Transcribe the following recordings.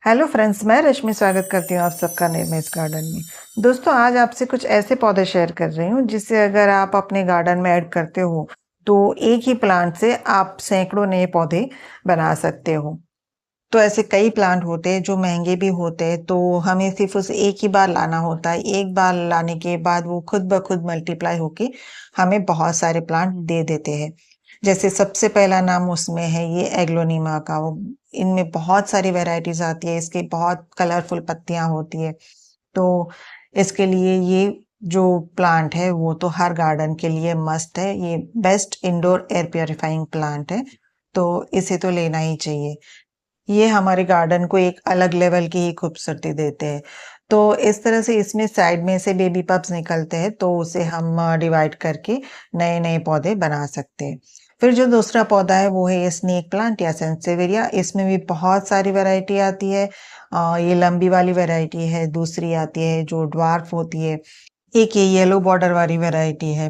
Hello friends, मैं रश्मि स्वागत करती हूँ आप सबका निर्मित गार्डन में। दोस्तों, आज आपसे कुछ ऐसे पौधे शेयर कर रही हूँ जिससे अगर आप अपने गार्डन में ऐड करते हो तो एक ही प्लांट से आप सैकड़ों नए पौधे बना सकते हो। तो ऐसे कई प्लांट होते हैं जो महंगे भी होते हैं, तो हमें सिर्फ उसे एक ही बार लाना होता है। एक बार लाने के बाद वो खुद ब खुद मल्टीप्लाई होके हमें बहुत सारे प्लांट दे देते हैं। जैसे सबसे पहला नाम उसमें है ये एग्लोनिमा का। वो इनमें बहुत सारी वैरायटीज आती है, इसकी बहुत कलरफुल पत्तियां होती है। तो इसके लिए ये जो प्लांट है वो तो हर गार्डन के लिए मस्ट है। ये best indoor air purifying plant है, तो इसे तो लेना ही चाहिए। ये हमारे गार्डन को एक अलग लेवल की ही खूबसूरती देते हैं। तो इस तरह से इसमें साइड में से बेबी पप्स निकलते हैं, तो उसे हम डिवाइड करके नए नए पौधे बना सकते हैं। फिर जो दूसरा पौधा है वो है ये स्नेक प्लांट या सेंसेवेरिया। इसमें भी बहुत सारी वैरायटी आती है। ये लंबी वाली वैरायटी है, दूसरी आती है जो ड्वार्फ होती है, एक ये येलो बॉर्डर वाली वैरायटी है।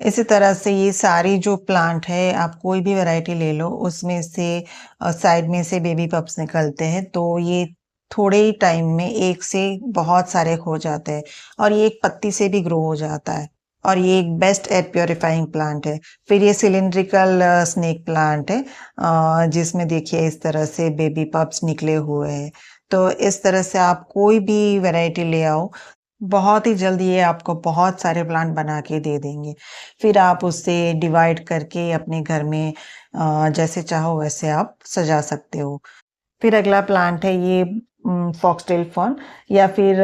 इसी तरह से ये सारी जो प्लांट है, आप कोई भी वैरायटी ले लो, उसमें से साइड में से बेबी पप्स निकलते हैं, तो ये थोड़े ही टाइम में एक से बहुत सारे हो जाते हैं और ये एक पत्ती से भी ग्रो हो जाता है। और ये एक बेस्ट एयर प्योरीफाइंग प्लांट है। फिर ये सिलिंड्रिकल स्नेक प्लांट है, जिसमें देखिए इस तरह से बेबी पप्स निकले हुए हैं। तो इस तरह से आप कोई भी वैरायटी ले आओ, बहुत ही जल्दी ये आपको बहुत सारे प्लांट बना के दे देंगे। फिर आप उससे डिवाइड करके अपने घर में जैसे चाहो वैसे आप सजा सकते हो। फिर अगला प्लांट है ये फॉक्सटेल फर्न, या फिर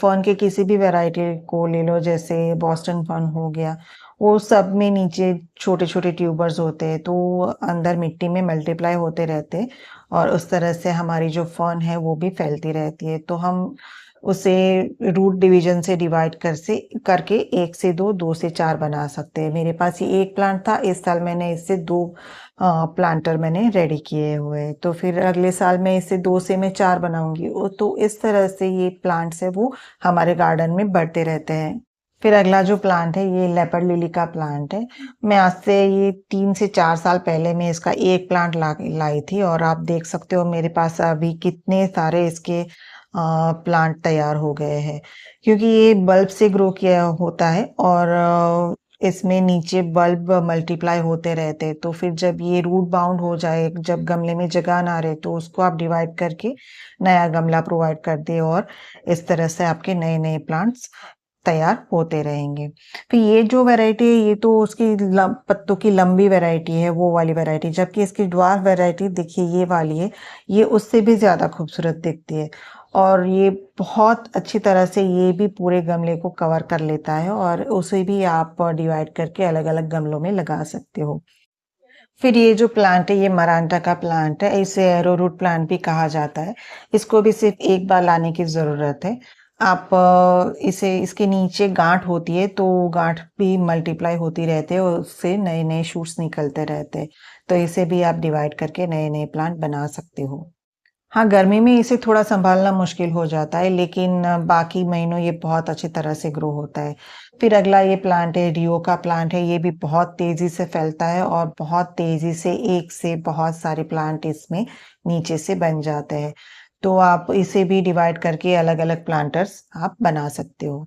फर्न के किसी भी वैरायटी को ले लो, जैसे बॉस्टन फर्न हो गया। वो सब में नीचे छोटे छोटे ट्यूबर्स होते हैं, तो वो अंदर मिट्टी में मल्टीप्लाई होते रहते हैं और उस तरह से हमारी जो फर्न है वो भी फैलती रहती है। तो हम उसे रूट डिवीजन से डिवाइड कर से करके एक से दो, दो से चार बना सकते हैं। मेरे पास ये एक प्लांट था, इस साल मैंने इससे दो प्लांटर मैंने रेडी किए हुए हैं। तो फिर अगले साल मैं इसे दो से मैं चार बनाऊंगी। तो इस तरह से ये प्लांट्स है वो हमारे गार्डन में बढ़ते रहते हैं। फिर अगला जो प्लांट है ये लेपर्ड लिली का प्लांट है। मैं आज से ये 3 से 4 साल पहले मैं इसका एक प्लांट लाई थी और आप देख सकते हो मेरे पास अभी कितने सारे इसके प्लांट तैयार हो गए हैं। क्योंकि ये बल्ब से ग्रो किया होता है और इसमें नीचे बल्ब मल्टीप्लाई होते रहते हैं। तो फिर जब ये रूट बाउंड हो जाए, जब गमले में जगह ना रहे, तो उसको आप डिवाइड करके नया गमला प्रोवाइड कर दे और इस तरह से आपके नए नए प्लांट्स तैयार होते रहेंगे। फिर ये जो वैरायटी है ये तो उसकी पत्तों की लंबी वैरायटी है, वो वाली वैरायटी। जबकि इसकी ड्वार्फ वैरायटी देखिए ये वाली है, ये उससे भी ज्यादा खूबसूरत दिखती है और ये बहुत अच्छी तरह से ये भी पूरे गमले को कवर कर लेता है और उसे भी आप डिवाइड करके अलग अलग गमलों में लगा सकते हो। फिर ये जो प्लांट है ये मरांटा का प्लांट है, इसे एरोरूट प्लांट भी कहा जाता है। इसको भी सिर्फ एक बार लाने की जरूरत है। आप इसे इसके नीचे गांठ होती है, तो गांठ भी मल्टीप्लाई होती रहते हैं और उससे नए नए शूट्स निकलते रहते हैं। तो इसे भी आप डिवाइड करके नए नए प्लांट बना सकते हो। हाँ, गर्मी में इसे थोड़ा संभालना मुश्किल हो जाता है, लेकिन बाकी महीनों ये बहुत अच्छी तरह से ग्रो होता है। फिर अगला ये प्लांट है रियो का प्लांट है। ये भी बहुत तेजी से फैलता है और बहुत तेजी से एक से बहुत सारे प्लांट इसमें नीचे से बन जाते हैं। तो आप इसे भी डिवाइड करके अलग अलग प्लांटर्स आप बना सकते हो।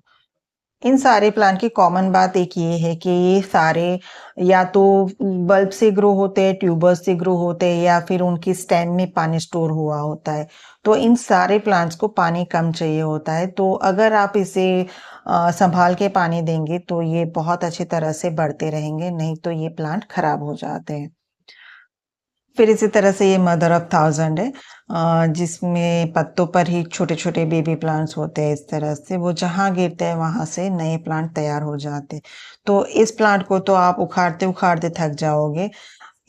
इन सारे प्लांट की कॉमन बात एक ये है कि ये सारे या तो बल्ब से ग्रो होते हैं, ट्यूबर्स से ग्रो होते हैं, या फिर उनकी स्टेम में पानी स्टोर हुआ होता है। तो इन सारे प्लांट्स को पानी कम चाहिए होता है। तो अगर आप इसे संभाल के पानी देंगे तो ये बहुत अच्छी तरह से बढ़ते रहेंगे, नहीं तो ये प्लांट खराब हो जाते हैं। फिर इसी तरह से ये मदर ऑफ थाउजेंड है, जिसमें पत्तों पर ही छोटे छोटे बेबी प्लांट्स होते हैं। इस तरह से वो जहाँ गिरते हैं वहां से नए प्लांट तैयार हो जाते हैं। तो इस प्लांट को तो आप उखाड़ते उखाड़ते थक जाओगे,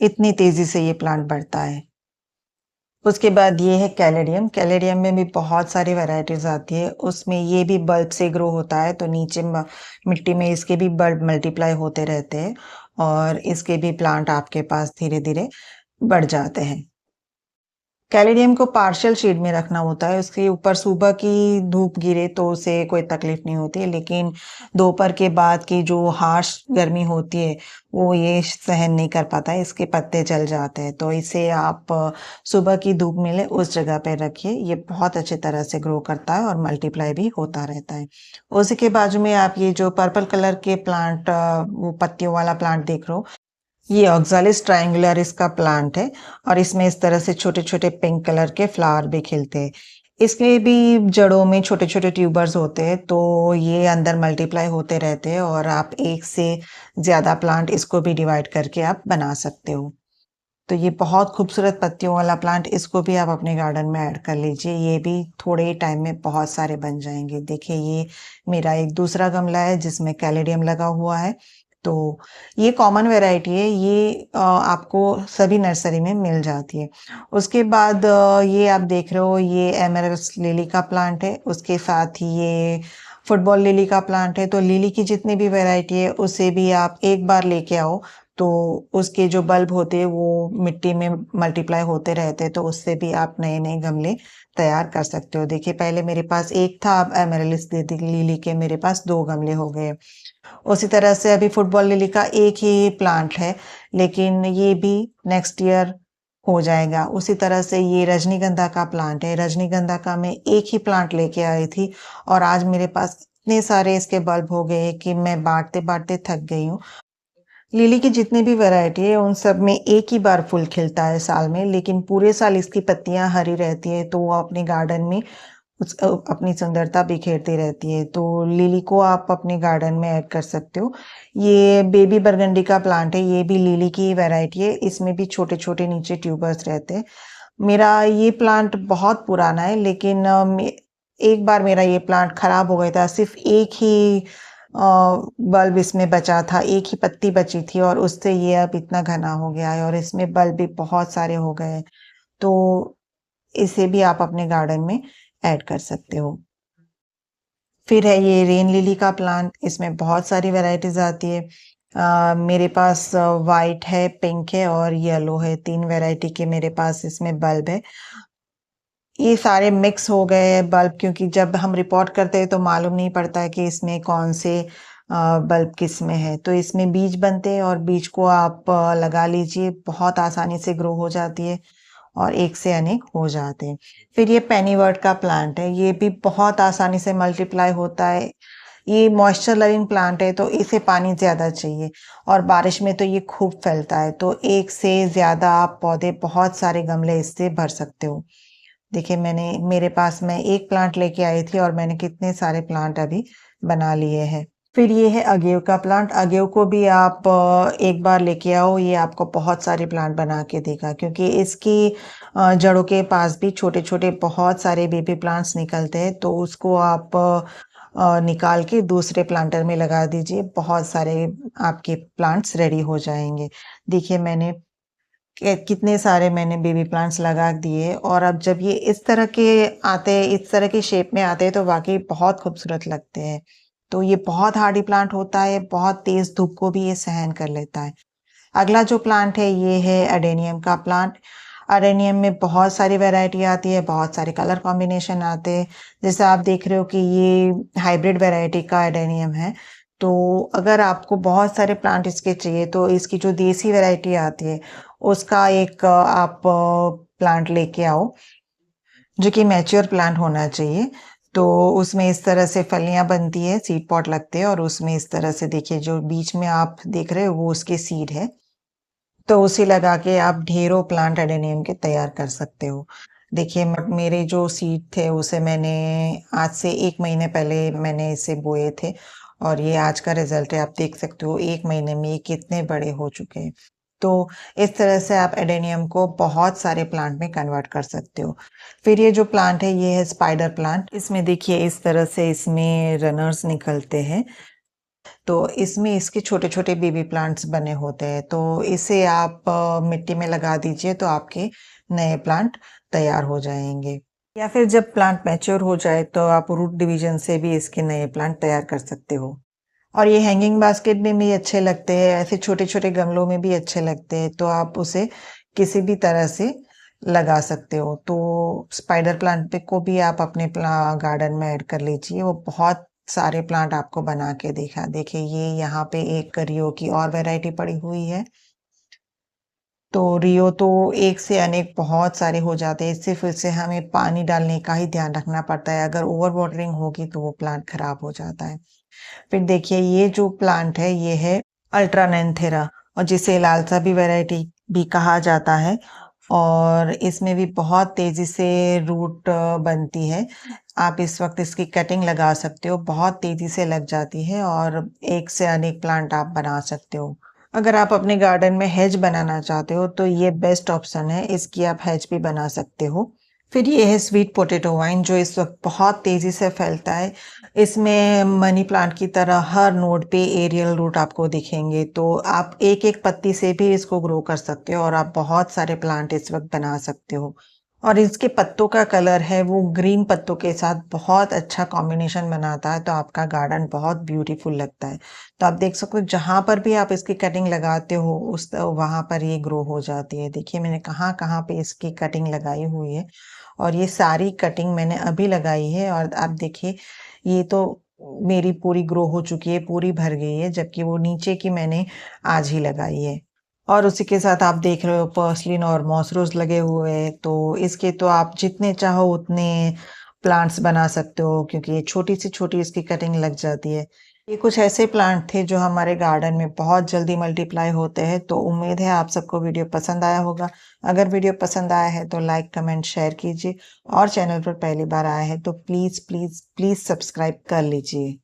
इतनी तेजी से ये प्लांट बढ़ता है। उसके बाद ये है कैलेडियम। कैलेडियम में भी बहुत सारी वैरायटीज आती है। उसमें ये भी बल्ब से ग्रो होता है, तो नीचे मिट्टी में इसके भी बल्ब मल्टीप्लाई होते रहते हैं और इसके भी प्लांट आपके पास धीरे धीरे बढ़ जाते हैं। कैलेडियम को पार्शियल शेड में रखना होता है, उसके ऊपर सुबह की धूप गिरे तो उसे कोई तकलीफ नहीं होती है, लेकिन दोपहर के बाद की जो हार्श गर्मी होती है वो ये सहन नहीं कर पाता है, इसके पत्ते जल जाते हैं। तो इसे आप सुबह की धूप मिले उस जगह पे रखिए, ये बहुत अच्छी तरह से ग्रो करता है और मल्टीप्लाई भी होता रहता है। उसी के बाजू में आप ये जो पर्पल कलर के प्लांट, वो पत्तियों वाला प्लांट देख रहे हो, ये ऑक्सालिस ट्रायंगुलरिस का प्लांट है और इसमें इस तरह से छोटे छोटे पिंक कलर के फ्लावर भी खिलते हैं। इसके भी जड़ों में छोटे छोटे ट्यूबर्स होते हैं, तो ये अंदर मल्टीप्लाई होते रहते हैं और आप एक से ज़्यादा प्लांट इसको भी डिवाइड करके आप बना सकते हो। तो ये बहुत खूबसूरत पत्तियों वाला प्लांट, इसको भी आप अपने गार्डन में ऐड कर लीजिए, ये भी थोड़े ही टाइम में बहुत सारे बन जाएंगे। देखिए ये मेरा एक दूसरा गमला है जिसमें कैलेडियम लगा हुआ है। तो ये कॉमन वैरायटी है, ये आपको सभी नर्सरी में मिल जाती है। उसके बाद ये आप देख रहे हो, ये एमरल्स लिली का प्लांट है, उसके साथ ही ये फुटबॉल लिली का प्लांट है। तो लिली की जितनी भी वैरायटी है उसे भी आप एक बार लेके आओ, तो उसके जो बल्ब होते हैं वो मिट्टी में मल्टीप्लाई होते रहते हैं, तो उससे भी आप नए नए गमले तैयार कर सकते हो। देखिए पहले मेरे पास एक था, अब एमरल्स लिली के मेरे पास 2 गमले हो गए। उसी तरह से अभी फुटबॉल लिली का एक ही प्लांट है, लेकिन ये भी नेक्स्ट ईयर हो जाएगा। उसी तरह से ये रजनीगंधा का प्लांट है, रजनीगंधा का मैं एक ही प्लांट लेके आई थी और आज मेरे पास इतने सारे इसके बल्ब हो गए कि मैं बांटते बांटते थक गई हूँ। लिली की जितनी भी वैरायटी है उन सब में एक ही बार फूल खिलता है साल में, लेकिन पूरे साल इसकी पत्तियां हरी रहती है, तो वो अपने गार्डन में अपनी सुंदरता बिखेरती रहती है। तो लिली को आप अपने गार्डन में ऐड कर सकते हो। ये बेबी बरगंडी का प्लांट है, ये भी लिली की वैरायटी है, इसमें भी छोटे छोटे नीचे ट्यूबर्स रहते हैं। मेरा ये प्लांट बहुत पुराना है, लेकिन एक बार मेरा ये प्लांट खराब हो गया था, सिर्फ एक ही बल्ब इसमें बचा था, एक ही पत्ती बची थी और उससे ये अब इतना घना हो गया है और इसमें बल्ब भी बहुत सारे हो गए हैं। तो इसे भी आप अपने गार्डन में ऐड कर सकते हो। फिर है ये रेन लिली का प्लांट, इसमें बहुत सारी वैरायटीज आती है। मेरे पास वाइट है, पिंक है और येलो है, 3 वैरायटी के मेरे पास इसमें बल्ब है। ये सारे मिक्स हो गए हैं बल्ब, क्योंकि जब हम रिपोर्ट करते हैं तो मालूम नहीं पड़ता है कि इसमें कौन से बल्ब किस में है। तो इसमें बीज बनते हैं और बीज को आप लगा लीजिए, बहुत आसानी से ग्रो हो जाती है और एक से अनेक हो जाते हैं। फिर ये पेनीवर्ट का प्लांट है, ये भी बहुत आसानी से मल्टीप्लाई होता है। ये मॉइस्चर लविंग प्लांट है, तो इसे पानी ज़्यादा चाहिए और बारिश में तो ये खूब फैलता है, तो एक से ज़्यादा आप पौधे, बहुत सारे गमले इससे भर सकते हो। देखिए मेरे पास मैं एक प्लांट लेके आई थी और मैंने कितने सारे प्लांट अभी बना लिए हैं। फिर ये है अगेव का प्लांट, अगेव को भी आप एक बार लेके आओ, ये आपको बहुत सारे प्लांट बना के देगा, क्योंकि इसकी जड़ों के पास भी छोटे छोटे बहुत सारे बेबी प्लांट्स निकलते हैं, तो उसको आप निकाल के दूसरे प्लांटर में लगा दीजिए, बहुत सारे आपके प्लांट्स रेडी हो जाएंगे। देखिए कितने सारे मैंने बेबी प्लांट्स लगा दिए और अब जब ये इस तरह के आते हैं, इस तरह की शेप में आते हैं, तो वाकई बहुत खूबसूरत लगते हैं। तो ये बहुत हार्डी प्लांट होता है, बहुत तेज धूप को भी ये सहन कर लेता है। अगला जो प्लांट है ये है एडेनियम का प्लांट। एडेनियम में बहुत सारी वैरायटी आती है, बहुत सारे कलर कॉम्बिनेशन आते हैं। जैसे आप देख रहे हो कि ये हाइब्रिड वैरायटी का एडेनियम है। तो अगर आपको बहुत सारे प्लांट इसके चाहिए तो इसकी जो देसी वैरायटी आती है उसका एक आप प्लांट लेके आओ, जो कि मैच्योर प्लांट होना चाहिए। तो उसमें इस तरह से फलियां बनती है, सीड पॉट लगते हैं और उसमें इस तरह से देखिए जो बीच में आप देख रहे हो वो उसके सीड है। तो उसे लगा के आप ढेरों प्लांट एडेनियम के तैयार कर सकते हो। देखिए मेरे जो सीड थे उसे मैंने आज से 1 महीने पहले मैंने इसे बोए थे और ये आज का रिजल्ट है, आप देख सकते हो 1 महीने में ये कितने बड़े हो चुके हैं। तो इस तरह से आप एडेनियम को बहुत सारे प्लांट में कन्वर्ट कर सकते हो। फिर ये जो प्लांट है ये है स्पाइडर प्लांट, इसमें देखिए इस तरह से इसमें रनर्स निकलते हैं, तो इसमें इसके छोटे छोटे बेबी प्लांट्स बने होते हैं, तो इसे आप मिट्टी में लगा दीजिए तो आपके नए प्लांट तैयार हो जाएंगे। या फिर जब प्लांट मैच्योर हो जाए तो आप रूट डिवीजन से भी इसके नए प्लांट तैयार कर सकते हो। और ये हैंगिंग बास्केट में भी अच्छे लगते हैं, ऐसे छोटे छोटे गमलों में भी अच्छे लगते हैं, तो आप उसे किसी भी तरह से लगा सकते हो। तो स्पाइडर प्लांट पे को भी आप अपने गार्डन में ऐड कर लीजिए, वो बहुत सारे प्लांट आपको बना के देखा। देखिए ये यहाँ पे एक रियो की और वैरायटी पड़ी हुई है। तो रियो तो एक से अनेक बहुत सारे हो जाते हैं, सिर्फ इसे हमें पानी डालने का ही ध्यान रखना पड़ता है। अगर ओवर वाटरिंग होगी तो वो प्लांट खराब हो जाता है। फिर देखिए ये जो प्लांट है ये है अल्ट्रानेंथेरा, और जिसे लालसा भी वैरायटी भी कहा जाता है। और इसमें भी बहुत तेजी से रूट बनती है। आप इस वक्त इसकी कटिंग लगा सकते हो, बहुत तेजी से लग जाती है और एक से अनेक प्लांट आप बना सकते हो। अगर आप अपने गार्डन में हेज बनाना चाहते हो तो ये बेस्ट ऑप्शन है, इसकी आप हेज भी बना सकते हो। फिर ये है स्वीट पोटैटो वाइन, जो इस वक्त बहुत तेजी से फैलता है। इसमें मनी प्लांट की तरह हर नोड पे एरियल रूट आपको दिखेंगे, तो आप एक एक पत्ती से भी इसको ग्रो कर सकते हो और आप बहुत सारे प्लांट इस वक्त बना सकते हो। और इसके पत्तों का कलर है वो ग्रीन पत्तों के साथ बहुत अच्छा कॉम्बिनेशन बनाता है, तो आपका गार्डन बहुत ब्यूटीफुल लगता है। तो आप देख सकते हो जहां पर भी आप इसकी कटिंग लगाते हो उस वहां पर ये ग्रो हो जाती है। देखिए मैंने कहाँ कहाँ पे इसकी कटिंग लगाई हुई है, और ये सारी कटिंग मैंने अभी लगाई है। और आप देखिए ये तो मेरी पूरी ग्रो हो चुकी है, पूरी भर गई है, जबकि वो नीचे की मैंने आज ही लगाई है। और उसी के साथ आप देख रहे हो पर्सलिन और मॉसरोज लगे हुए हैं, तो इसके तो आप जितने चाहो उतने प्लांट्स बना सकते हो, क्योंकि ये छोटी से छोटी इसकी कटिंग लग जाती है। ये कुछ ऐसे प्लांट थे जो हमारे गार्डन में बहुत जल्दी मल्टीप्लाई होते हैं। तो उम्मीद है आप सबको वीडियो पसंद आया होगा। अगर वीडियो पसंद आया है तो लाइक कमेंट शेयर कीजिए, और चैनल पर पहली बार आया है तो प्लीज़ प्लीज़ प्लीज़ सब्सक्राइब कर लीजिए।